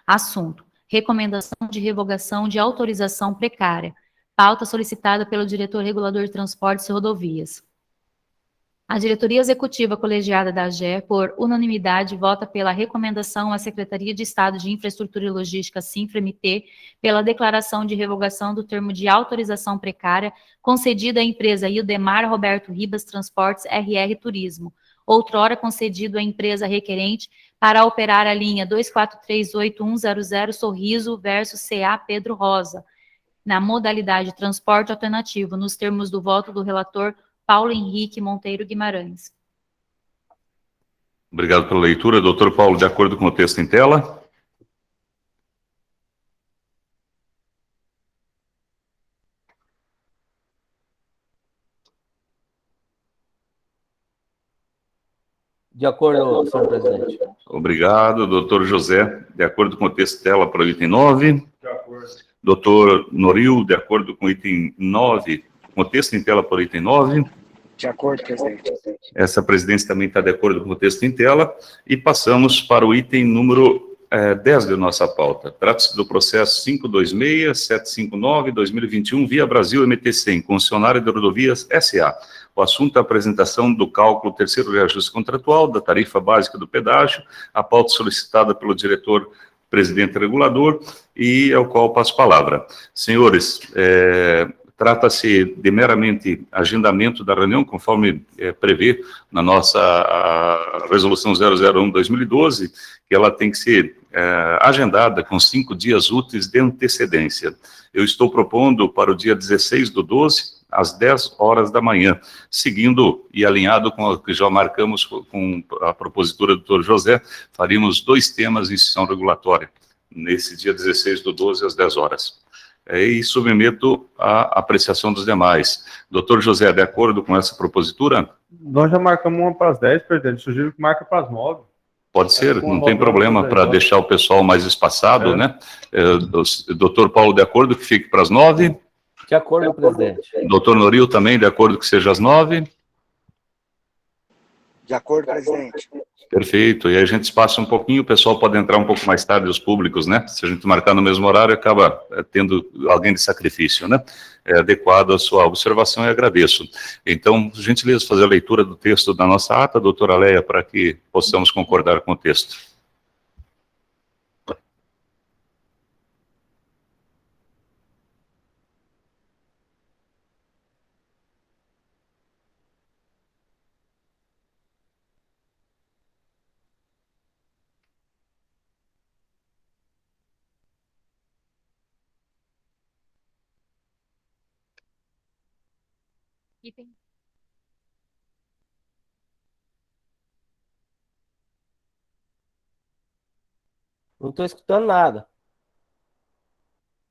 Speaker 5: Assunto: recomendação de revogação de autorização precária. Pauta solicitada pelo diretor regulador de transportes e rodovias. A diretoria executiva colegiada da AGE, por unanimidade, vota pela recomendação à Secretaria de Estado de Infraestrutura e Logística, SINFRA-MT, pela declaração de revogação do termo de autorização precária concedida à empresa Ildemar Roberto Ribas Transportes RR Turismo, outrora concedido à empresa requerente para operar a linha 2438-100 Sorriso versus CA Pedro Rosa, na modalidade transporte alternativo, nos termos do voto do relator Paulo Henrique Monteiro Guimarães.
Speaker 1: Obrigado pela leitura. Doutor Paulo, de acordo com o texto em tela.
Speaker 3: De acordo, senhor presidente.
Speaker 1: Obrigado. Doutor José, de acordo com o texto em tela para o item 9.
Speaker 2: De acordo.
Speaker 1: Doutor Noril, de acordo com o item 9, com o texto em tela para o item 9.
Speaker 6: De acordo, presidente.
Speaker 1: Essa presidência também está de acordo com o texto em tela. E passamos para o item número 10 de nossa pauta. Trata-se do processo 526-759-2021, Via Brasil MT-100, concessionária de rodovias SA. O assunto é a apresentação do cálculo terceiro reajuste contratual da tarifa básica do pedágio, a pauta solicitada pelo diretor presidente regulador, e ao qual passo a palavra. Senhores, trata-se de meramente agendamento da reunião, conforme prevê na nossa resolução 001/2012, que ela tem que ser agendada com 5 dias úteis de antecedência. Eu estou propondo para o dia 16/12, às 10 horas da manhã, seguindo e alinhado com o que já marcamos com a propositura do doutor José, faríamos 2 temas em sessão regulatória, nesse dia 16/12, às 10 horas. E submeto à apreciação dos demais. Doutor José, de acordo com essa propositura?
Speaker 2: Nós já marcamos uma para as 10, presidente. Sugiro que marque para as 9.
Speaker 1: Pode ser, não tem problema, para deixar o pessoal mais espaçado, né? Doutor Paulo, de acordo que fique para as 9?
Speaker 3: De acordo, presidente.
Speaker 1: Doutor Noril também, de acordo que seja às 9?
Speaker 6: De acordo, presidente.
Speaker 1: Perfeito, e aí a gente espaça um pouquinho, o pessoal pode entrar um pouco mais tarde, os públicos, né? Se a gente marcar no mesmo horário, acaba tendo alguém de sacrifício, né? É adequado a sua observação e agradeço. Então, gentileza, fazer a leitura do texto da nossa ata, doutora Leia, para que possamos concordar com o texto.
Speaker 3: Não estou escutando nada.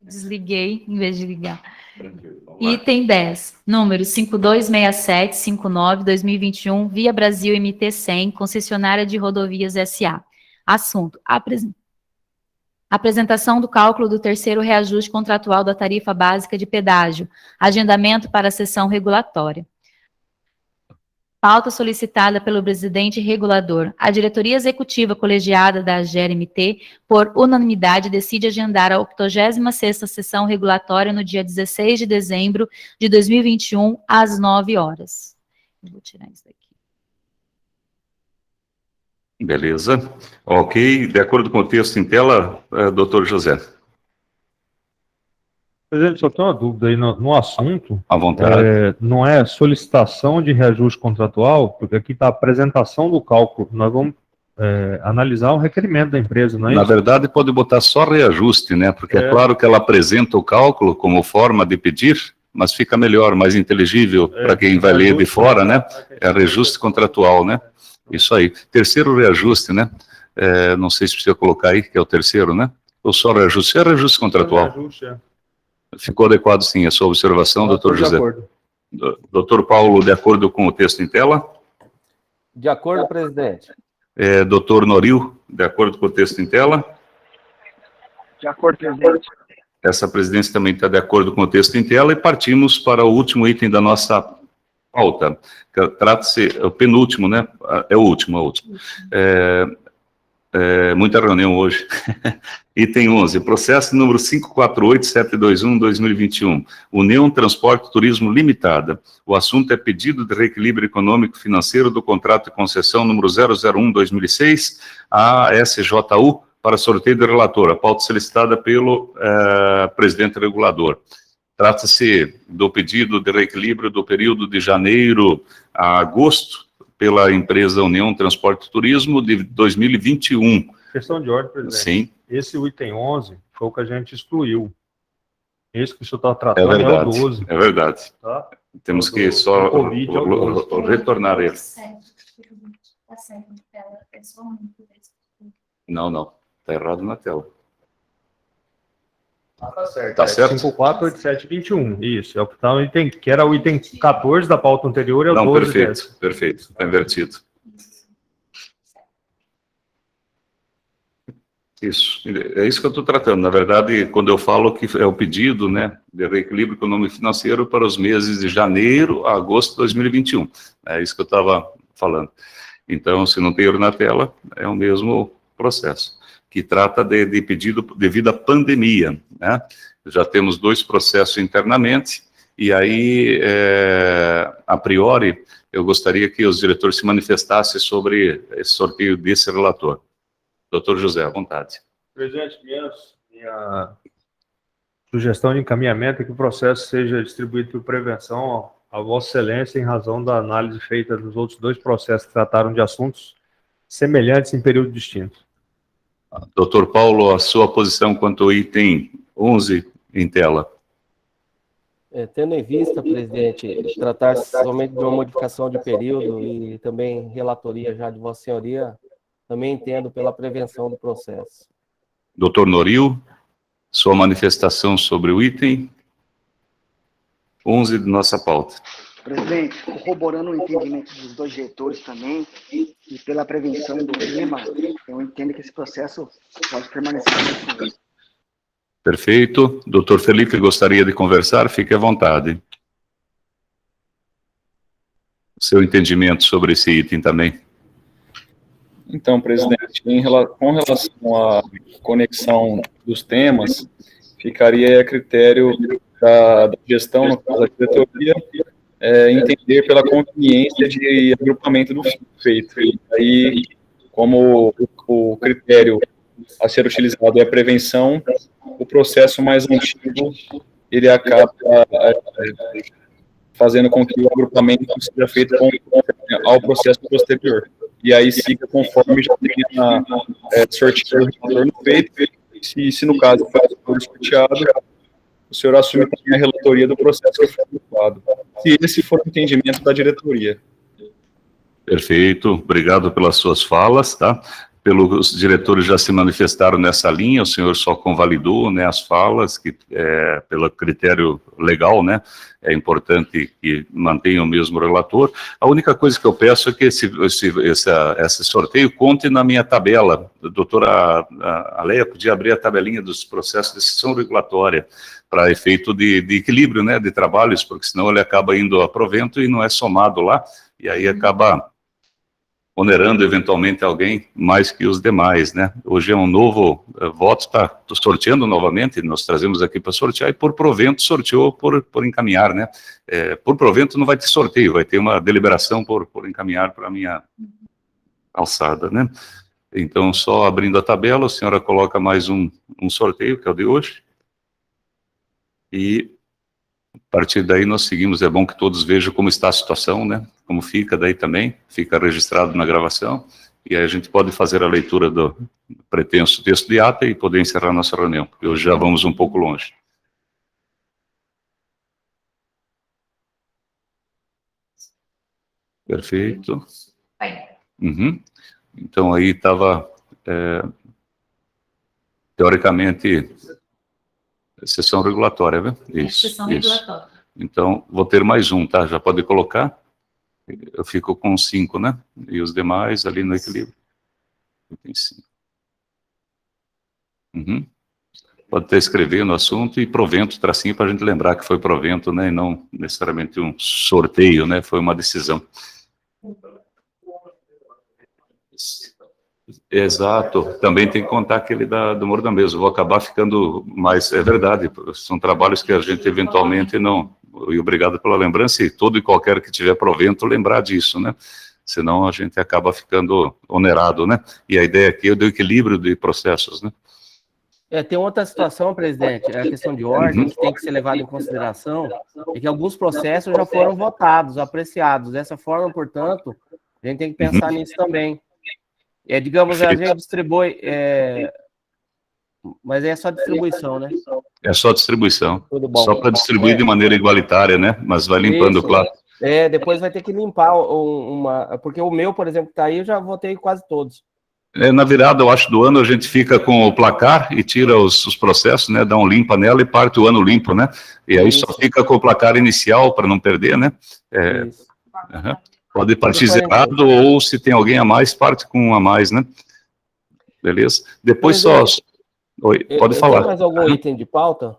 Speaker 5: Desliguei em vez de ligar. Item 10, número 526759-2021, Via Brasil MT-100, concessionária de rodovias SA. Assunto: apresentação do cálculo do terceiro reajuste contratual da tarifa básica de pedágio. Agendamento para a sessão regulatória. Pauta solicitada pelo presidente regulador. A diretoria executiva colegiada da AGER-MT, por unanimidade, decide agendar a 86ª sessão regulatória no dia 16 de dezembro de 2021, às 9 horas. Eu vou tirar isso daqui.
Speaker 1: Beleza. Ok, de acordo com o texto em tela, doutor José.
Speaker 2: Presidente, só tem uma dúvida aí no assunto.
Speaker 1: À vontade.
Speaker 2: Não é solicitação de reajuste contratual, porque aqui está a apresentação do cálculo. Nós vamos analisar o requerimento da empresa, não é
Speaker 1: Na
Speaker 2: isso?
Speaker 1: verdade, pode botar só reajuste, né? Porque é claro que ela apresenta o cálculo como forma de pedir, mas fica melhor, mais inteligível para quem vai ler de fora, né? É reajuste contratual, né? Isso aí. Terceiro reajuste, né? Não sei se precisa colocar aí, que é o terceiro, né? Ou só reajuste? É reajuste contratual.
Speaker 2: Reajuste,
Speaker 1: Ficou adequado, sim, a sua observação, doutor
Speaker 2: De
Speaker 1: José.
Speaker 2: acordo.
Speaker 1: Doutor Paulo, de acordo com o texto em tela?
Speaker 3: De acordo, presidente.
Speaker 1: Doutor Noril, de acordo com o texto em tela?
Speaker 6: De acordo, presidente.
Speaker 1: Essa presidência também está de acordo com o texto em tela e partimos para o último item da nossa pauta. Trata-se, o penúltimo, né? É o último. Muita reunião hoje. Item 11, processo número 548721-2021, União Transporte Turismo Limitada. O assunto é pedido de reequilíbrio econômico financeiro do contrato de concessão número 001-2006, a SJU, para sorteio de relator. A pauta solicitada pelo presidente regulador. Trata-se do pedido de reequilíbrio do período de janeiro a agosto, pela empresa União Transporte e Turismo de 2021.
Speaker 2: Questão de ordem, presidente.
Speaker 1: Sim.
Speaker 2: Esse item 11 foi o que a gente excluiu. Esse que o senhor está tratando é o 12.
Speaker 1: É verdade.
Speaker 2: Tá?
Speaker 1: Temos que só
Speaker 2: Covid é o 12.
Speaker 1: retornar ele. Não. Está errado na tela.
Speaker 2: Tá certo.
Speaker 1: Tá certo?
Speaker 2: 548721. Isso. É o que, tá no item, que era o item 14 da pauta anterior, é o
Speaker 1: Não,
Speaker 2: 12 dessa.
Speaker 1: perfeito. Está invertido. Isso. É isso que eu estou tratando. Na verdade, quando eu falo que é o pedido, né, de reequilíbrio econômico e financeiro para os meses de janeiro a agosto de 2021. É isso que eu estava falando. Então, se não tem erro na tela, é o mesmo processo, que trata de pedido devido à pandemia, né? Já temos 2 processos internamente, e aí, a priori, eu gostaria que os diretores se manifestassem sobre esse sorteio desse relator. Doutor José, à vontade.
Speaker 2: Presidente, minha sugestão de encaminhamento é que o processo seja distribuído por prevenção a Vossa Excelência em razão da análise feita dos outros 2 processos que trataram de assuntos semelhantes em período distinto.
Speaker 1: Doutor Paulo, a sua posição quanto ao item 11 em tela.
Speaker 3: Tendo em vista, presidente, tratar-se somente de uma modificação de período e também relatoria já de Vossa Senhoria, também entendo pela prevenção do processo.
Speaker 1: Doutor Noril, sua manifestação sobre o item 11 de nossa pauta.
Speaker 6: Presidente, corroborando o entendimento dos 2 diretores também, e pela prevenção do clima, eu entendo que esse processo pode permanecer.
Speaker 1: Perfeito. Doutor Felipe gostaria de conversar? Fique à vontade. Seu entendimento sobre esse item também.
Speaker 7: Então, presidente, com relação à conexão dos temas, ficaria a critério da gestão, no caso da diretoria, entender pela conveniência de agrupamento do feito. E aí, como o critério a ser utilizado é a prevenção, o processo mais antigo, ele acaba fazendo com que o agrupamento seja feito ao processo posterior. E aí siga conforme já tenha sorteado o retorno feito. Se no caso for sorteado, o senhor assume também a relatoria do processo que foi agrupado. Se esse for o entendimento da diretoria.
Speaker 1: Perfeito, obrigado pelas suas falas, tá? Os diretores já se manifestaram nessa linha, o senhor só convalidou, né, as falas, que pelo critério legal, né, é importante que mantenha o mesmo relator. A única coisa que eu peço é que esse sorteio conte na minha tabela. A doutora Aleia podia abrir a tabelinha dos processos de decisão regulatória para efeito de equilíbrio, né, de trabalhos, porque senão ele acaba indo a provento e não é somado lá, e aí acaba onerando eventualmente alguém mais que os demais, né? Hoje é um novo voto, está sorteando novamente, nós trazemos aqui para sortear, e por provento sorteou por encaminhar, né? Por provento não vai ter sorteio, vai ter uma deliberação por encaminhar para a minha alçada, né? Então, só abrindo a tabela, a senhora coloca mais um sorteio, que é o de hoje, e a partir daí nós seguimos. É bom que todos vejam como está a situação, né? Como fica daí também, fica registrado na gravação, e aí a gente pode fazer a leitura do pretenso texto de ata e poder encerrar nossa reunião, porque hoje já vamos um pouco longe. Perfeito. Uhum. Então aí estava, teoricamente, sessão regulatória, viu? Isso,
Speaker 5: Sessão
Speaker 1: isso.
Speaker 5: regulatória.
Speaker 1: Então, vou ter mais um, tá? Já pode colocar. Eu fico com 5, né? E os demais ali no equilíbrio. Tem 5. Uhum. Pode até escrever no assunto e provento, tracinho, para a gente lembrar que foi provento, né? E não necessariamente um sorteio, né? Foi uma decisão. Exato, também tem que contar aquele do Morro da Mesa. Vou acabar ficando mais, é verdade, são trabalhos que a gente eventualmente não, e obrigado pela lembrança, e todo e qualquer que tiver provento lembrar disso, né? Senão a gente acaba ficando onerado, né? E a ideia aqui é do equilíbrio de processos, né?
Speaker 3: Tem outra situação, presidente, é a questão de ordem, que tem que ser levada em consideração, é que alguns processos já foram votados, apreciados. Dessa forma, portanto, a gente tem que pensar nisso também. Digamos, a gente distribui, mas é só distribuição, né?
Speaker 1: É só distribuição.
Speaker 3: Tudo bom.
Speaker 1: Só para distribuir de maneira igualitária, né? Mas vai limpando,
Speaker 3: Isso.
Speaker 1: claro.
Speaker 3: Depois vai ter que limpar porque o meu, por exemplo, que tá aí, eu já votei quase todos.
Speaker 1: Na virada, eu acho, do ano, a gente fica com o placar e tira os processos, né? Dá um limpa nela e parte o ano limpo, né? E aí só fica com o placar inicial para não perder, né?
Speaker 3: Isso.
Speaker 1: Pode partir zerado ou se tem alguém a mais, parte com um a mais, né? Beleza? Depois só... Oi, pode falar.
Speaker 3: Tem mais algum item de pauta?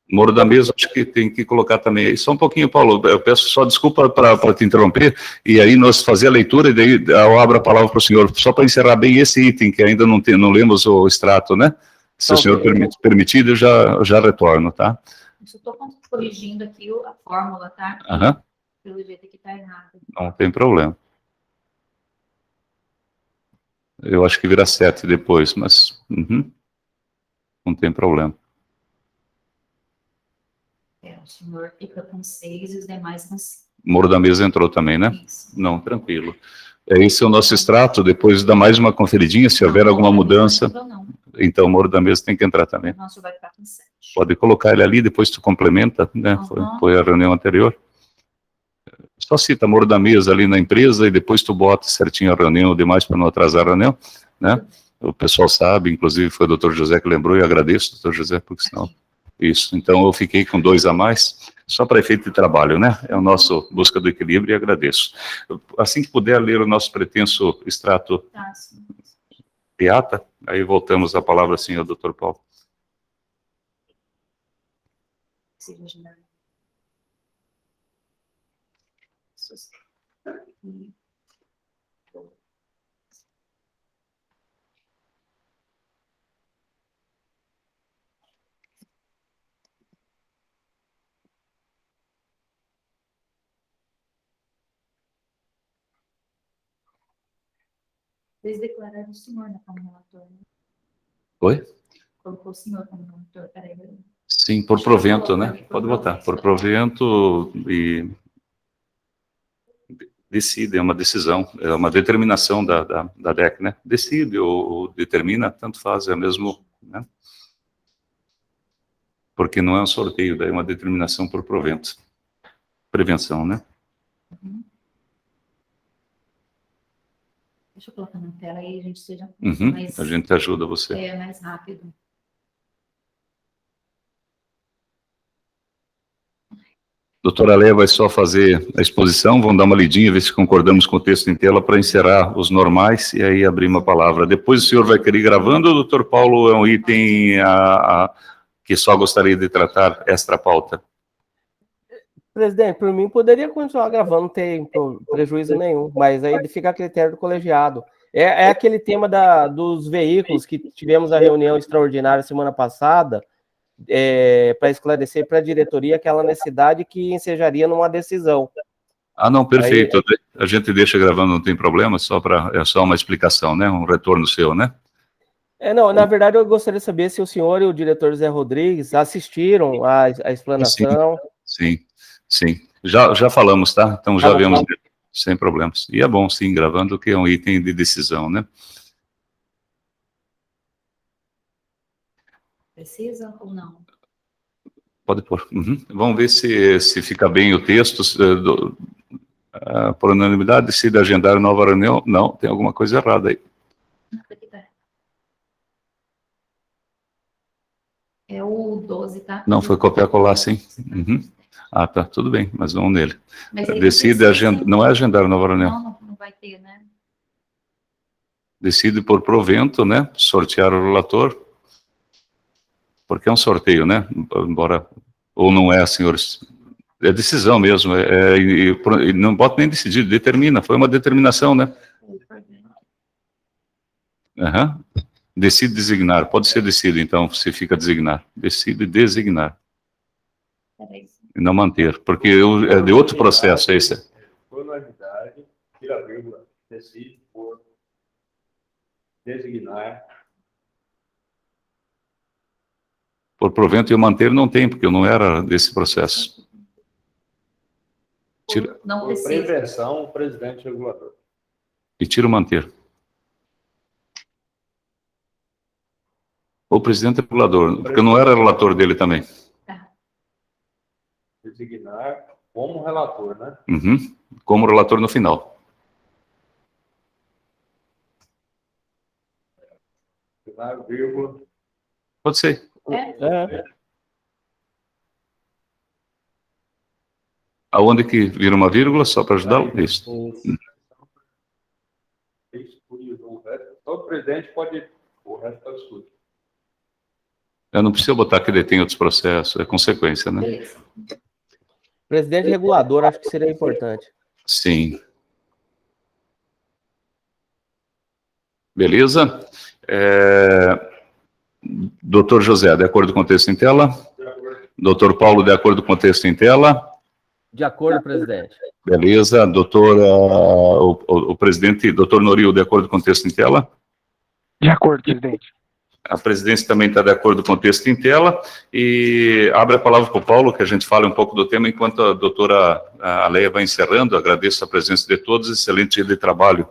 Speaker 1: Moro da Mesa, acho que tem que colocar também aí. Só um pouquinho, Paulo, eu peço só desculpa para te interromper, e aí nós fazer a leitura, e daí eu abro a palavra para o senhor, só para encerrar bem esse item, que ainda não lemos o extrato, né? Se o senhor permitir, eu já retorno, tá?
Speaker 5: Eu estou corrigindo aqui a fórmula, tá? Pelo jeito que está errado.
Speaker 1: Não tem problema. Eu acho que vira 7 depois, mas... não tem problema.
Speaker 5: O senhor fica com 6 e os demais com 5.
Speaker 1: Moro da Mesa entrou também, né?
Speaker 5: Isso.
Speaker 1: Não, tranquilo. Esse é o nosso extrato, depois dá mais uma conferidinha, se houver alguma mudança.
Speaker 5: Não.
Speaker 1: Então o Moro da Mesa tem que entrar também.
Speaker 5: O nosso vai ficar com 7.
Speaker 1: Pode colocar ele ali, depois tu complementa, né? Foi a reunião anterior. Só cita Moro da Mesa ali na empresa e depois tu bota certinho a reunião, demais para não atrasar a reunião, né? O pessoal sabe, inclusive foi o doutor José que lembrou, e agradeço, doutor José, porque senão... Isso, então eu fiquei com 2 a mais, só para efeito de trabalho, né? É o nosso busca do equilíbrio e agradeço. Assim que puder ler o nosso pretenso extrato de ata, aí voltamos a palavra assim ao doutor Paulo.
Speaker 5: Vocês declararam o senhor como relator, né?
Speaker 1: Oi?
Speaker 5: Colocou o senhor como relator, peraí.
Speaker 1: Sim, por provento, né? Pode botar, por provento e decide, é uma decisão, é uma determinação da DEC, né? Decide ou determina, tanto faz, é mesmo, né? Porque não é um sorteio, daí é uma determinação por provento. Prevenção, né?
Speaker 5: Deixa eu colocar na tela aí, a gente seja
Speaker 1: a gente ajuda você.
Speaker 5: Mais rápido.
Speaker 1: Doutora Léa vai só fazer a exposição, vamos dar uma lidinha, ver se concordamos com o texto em tela para encerrar os normais e aí abrir uma palavra. Depois o senhor vai querer ir gravando, ou o doutor Paulo é um item que só gostaria de tratar extra pauta?
Speaker 3: Presidente, por mim poderia continuar gravando, não tem prejuízo nenhum, mas aí fica a critério do colegiado. É aquele tema dos veículos que tivemos a reunião extraordinária semana passada, para esclarecer para a diretoria aquela necessidade que ensejaria numa decisão.
Speaker 1: Não, perfeito. Aí, a gente deixa gravando, não tem problema, é só uma explicação, né? Um retorno seu, né?
Speaker 3: Não, na verdade eu gostaria de saber se o senhor e o diretor Zé Rodrigues assistiram à explanação.
Speaker 1: Sim. Já falamos, tá? Então já vemos, sem problemas. E é bom, sim, gravando, que é um item de decisão, né?
Speaker 5: Precisa ou não?
Speaker 1: Pode pôr. Vamos ver se fica bem o texto. Por unanimidade, decide agendar nova reunião. Não, tem alguma coisa errada aí.
Speaker 5: É o 12, tá?
Speaker 1: Não, foi copiar e colar, sim. Tá, tudo bem, mas vamos nele. Decide agendar, não é agendar nova reunião.
Speaker 5: Não vai ter, né?
Speaker 1: Decide por provento, né? Sortear o relator. Porque é um sorteio, né? Embora, ou não é, senhores? É decisão mesmo, e não bota nem decidir, determina, foi uma determinação, né? Aham. Decide designar. Pode ser decide, então, se fica designar. Decide designar. E não manter, porque é de outro processo esse.
Speaker 2: Por unanimidade, tira a vírgula, decide por designar.
Speaker 1: Por provento e manter não tem, porque eu não era desse processo. Tira,
Speaker 5: Não
Speaker 2: Por
Speaker 5: precisa.
Speaker 2: prevenção, o presidente regulador.
Speaker 1: e tira o manter. O presidente regulador, porque eu não era relator dele também.
Speaker 2: Designar como relator, né?
Speaker 1: Uhum. Como relator no final.
Speaker 2: Designar, vírgula.
Speaker 1: Pode ser.
Speaker 3: É.
Speaker 1: Aonde que vira uma vírgula, só para ajudar? Isso.
Speaker 2: Todo presidente pode, o resto está escuro.
Speaker 1: Eu não preciso botar que detém outros processos, é consequência, né?
Speaker 5: Beleza.
Speaker 3: Presidente regulador, acho que seria importante.
Speaker 1: Sim. Beleza? Doutor José, de acordo com o texto em tela? Doutor Paulo, de acordo com o texto em tela?
Speaker 3: De acordo, presidente.
Speaker 1: Beleza. Doutor, o presidente, doutor Noril, de acordo com o texto em tela?
Speaker 6: De acordo, presidente.
Speaker 1: A presidência também está de acordo com o texto em tela. E abre a palavra para o Paulo, que a gente fale um pouco do tema, enquanto a doutora Aleia vai encerrando. Agradeço a presença de todos, excelente dia de trabalho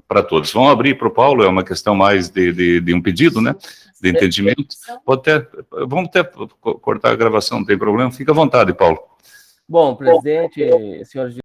Speaker 1: para todos. Vamos abrir para o Paulo, é uma questão mais de um pedido, né? De entendimento. Vamos até cortar a gravação, não tem problema. Fica à vontade, Paulo.
Speaker 3: Bom, presidente, senhores